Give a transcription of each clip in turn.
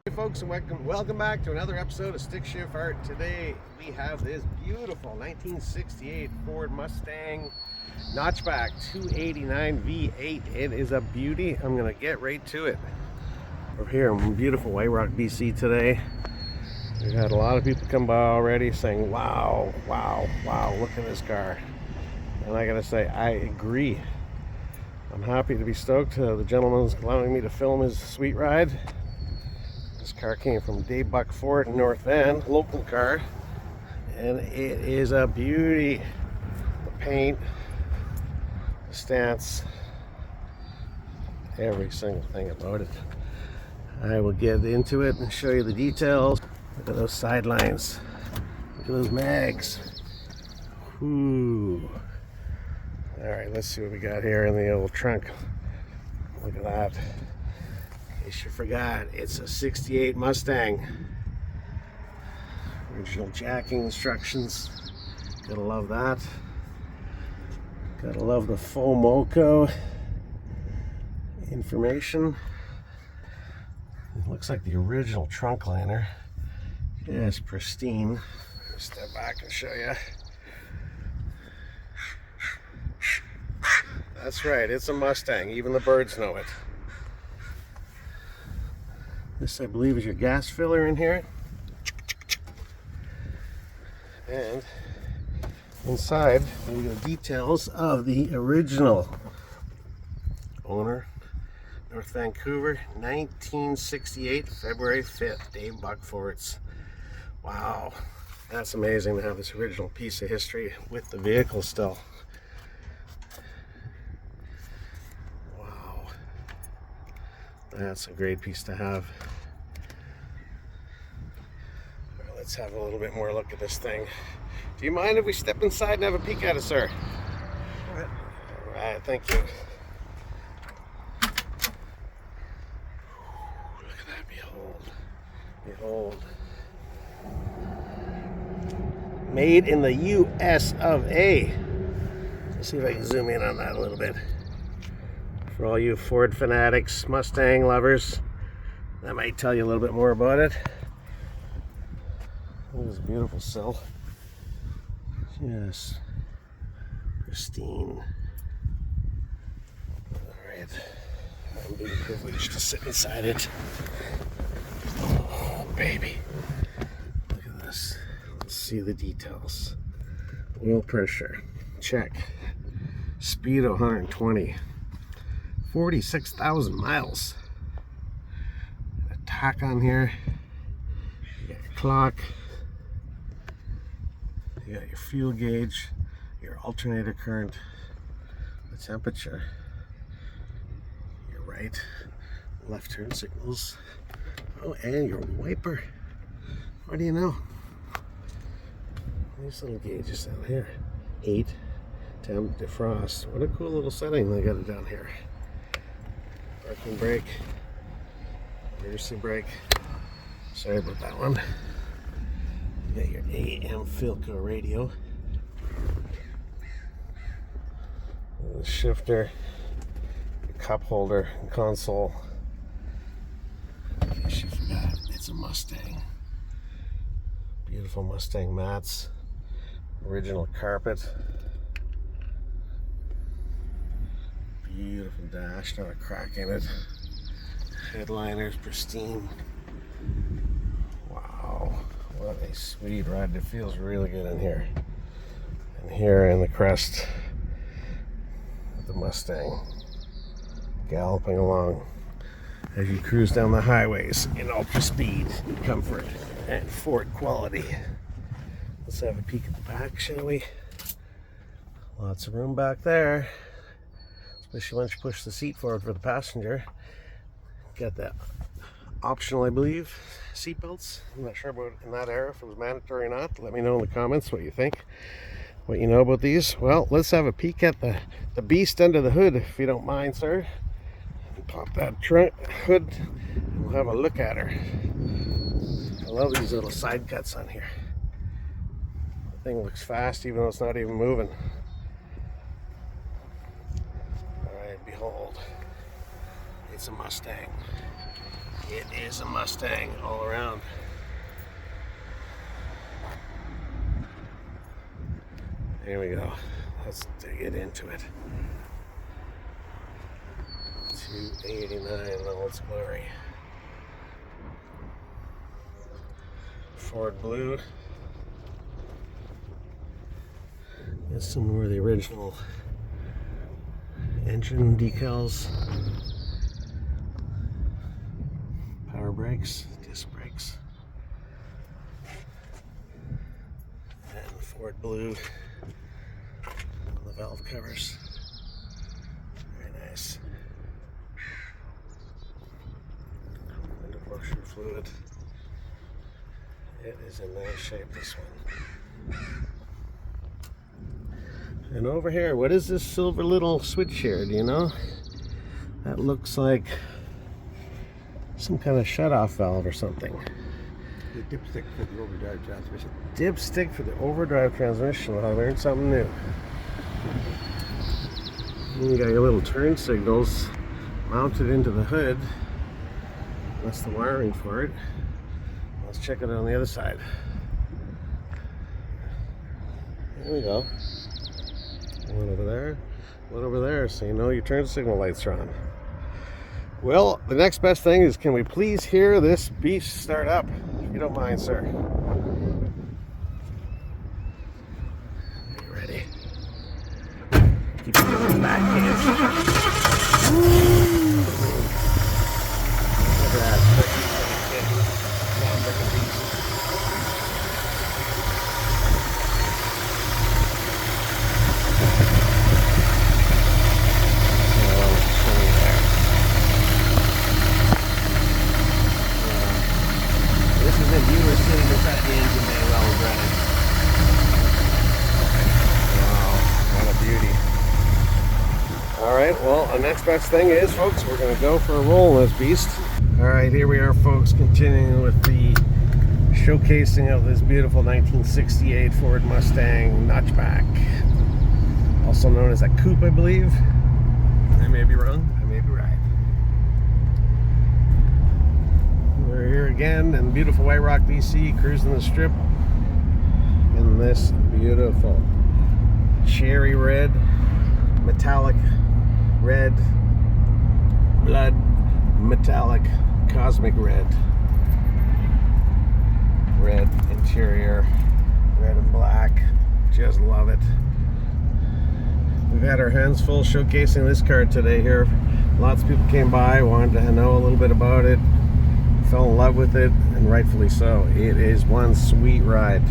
Hey folks, and welcome back to another episode of StickShiftArt. Today we have this beautiful 1968 Ford Mustang notchback 289 V8. It is a beauty. I'm gonna get right to it. We're here in beautiful White Rock, BC today. We've had a lot of people come by already saying, wow, look at this car. And I gotta say, I agree. I'm happy to be stoked. The gentleman's allowing me to film his sweet ride. This car came from Dave Buck Ford in North Van, local car, and it is a beauty. The paint, the stance, every single thing about it. I will get into it and show you the details. Look at those sidelines. Look at those mags. Ooh. All right, let's see what we got here in the old trunk. Look at that. In case you forgot, it's a 68 Mustang. Original jacking instructions. Gotta love that. Gotta love the FOMOCO information. It looks like the original trunk liner. Yeah, it's pristine. Step back and show you. That's right, it's a Mustang. Even the birds know it. This, I believe, is your gas filler in here. And inside, we got details of the original owner, North Vancouver, 1968, February 5th, Dave Buck Fords. Wow, that's amazing to have this original piece of history with the vehicle still. Wow, that's a great piece to have. Right, let's have a little bit more look at this thing. Do you mind if we step inside and have a peek at it, sir? All right, thank you. Look at that, behold. Made in the US of A. Let's see if I can zoom in on that a little bit. For all you Ford fanatics, Mustang lovers, that might tell you a little bit more about it. Look at this beautiful sill. Yes, pristine. Alright, I'm being privileged to sit inside it. Oh, baby. Look at this. Let's see the details. Oil pressure, check. Speed of 120. 46,000 miles. A tack on here. You got your clock. You got your fuel gauge, your alternator current, the temperature, your right, left turn signals. Oh, and your wiper. What do you know? These little gauges down here. Heat, temp, defrost. What a cool little setting they got it down here. Parking brake, emergency brake. Sorry about that one. You got your AM Philco radio. The shifter, your cup holder, and console. In case you forgot, it's a Mustang. Beautiful Mustang mats. Original carpet. Beautiful dash, not a crack in it. Headliners pristine. Wow, what a sweet ride. It feels really good in here. And here in the crest of the Mustang, galloping along as you cruise down the highways in ultra speed, comfort, and Ford quality. Let's have a peek at the back, shall we? Lots of room back there. Especially once you push the seat forward for the passenger. Got that optional, I believe, seat belts. I'm not sure about in that era if it was mandatory or not. Let me know in the comments what you think, what you know about these. Well, let's have a peek at the beast under the hood, if you don't mind, sir. Pop that trunk hood and we'll have a look at her. I love these little side cuts on here. The thing looks fast even though it's not even moving. Behold, it's a Mustang. It is a Mustang all around. Here we go. Let's get into it. 289 in all its glory. Ford blue. There's some more of the original engine decals. Power brakes, disc brakes. And Ford blue on the valve covers. Very nice. Window washer fluid. It is in nice shape, this one. And over here, what is this silver little switch here? Do you know? That looks like some kind of shut-off valve or something. The dipstick for the overdrive transmission. Dipstick for the overdrive transmission. I learned something new. And you got your little turn signals mounted into the hood. That's the wiring for it. Let's check it on the other side. There we go. One over there, one over there, so you know your turn signal lights are on. Well, the next best thing is, can we please hear this beast start up? If you don't mind, sir. Are you ready? Keep it going back, kids. Look at that. Well, the next best thing is, folks, we're going to go for a roll in this beast. Alright, here we are, folks, continuing with the showcasing of this beautiful 1968 Ford Mustang notchback. Also known as a Coupe, I believe. I may be wrong, I may be right. We're here again in beautiful White Rock, BC, cruising the strip in this beautiful cherry red, metallic red, blood, metallic, cosmic red. Red interior, red and black. Just love it. We've had our hands full showcasing this car today here. Lots of people came by, wanted to know a little bit about it, fell in love with it, and rightfully so. It is one sweet ride.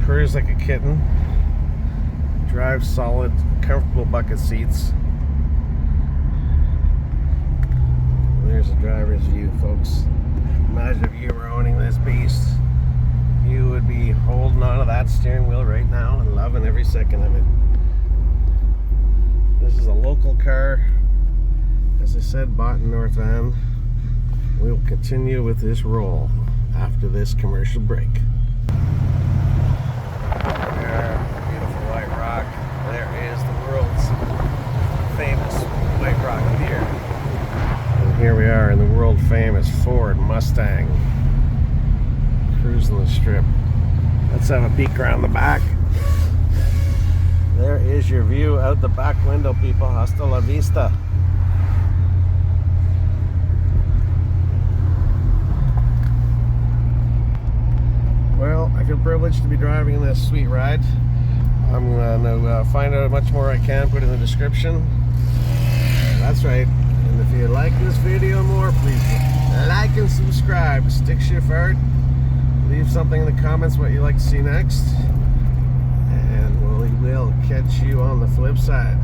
Purrs like a kitten. Drives solid, comfortable bucket seats. There's a driver's view, folks. Imagine if you were owning this beast. You would be holding onto that steering wheel right now and loving every second of it. This is a local car. As I said, bought in North Van. We will continue with this roll after this commercial break. There, beautiful White Rock. There is the world's famous White Rock here. Here we are in the world famous Ford Mustang, cruising the strip. Let's have a peek around the back. There is your view out the back window, people. Hasta la vista. Well, I feel privileged to be driving this sweet ride. I'm going to find out much more I can, put in the description. That's right. And if you like this video more, please like and subscribe. StickShiftArt. Leave something in the comments what you'd like to see next. And we will catch you on the flip side.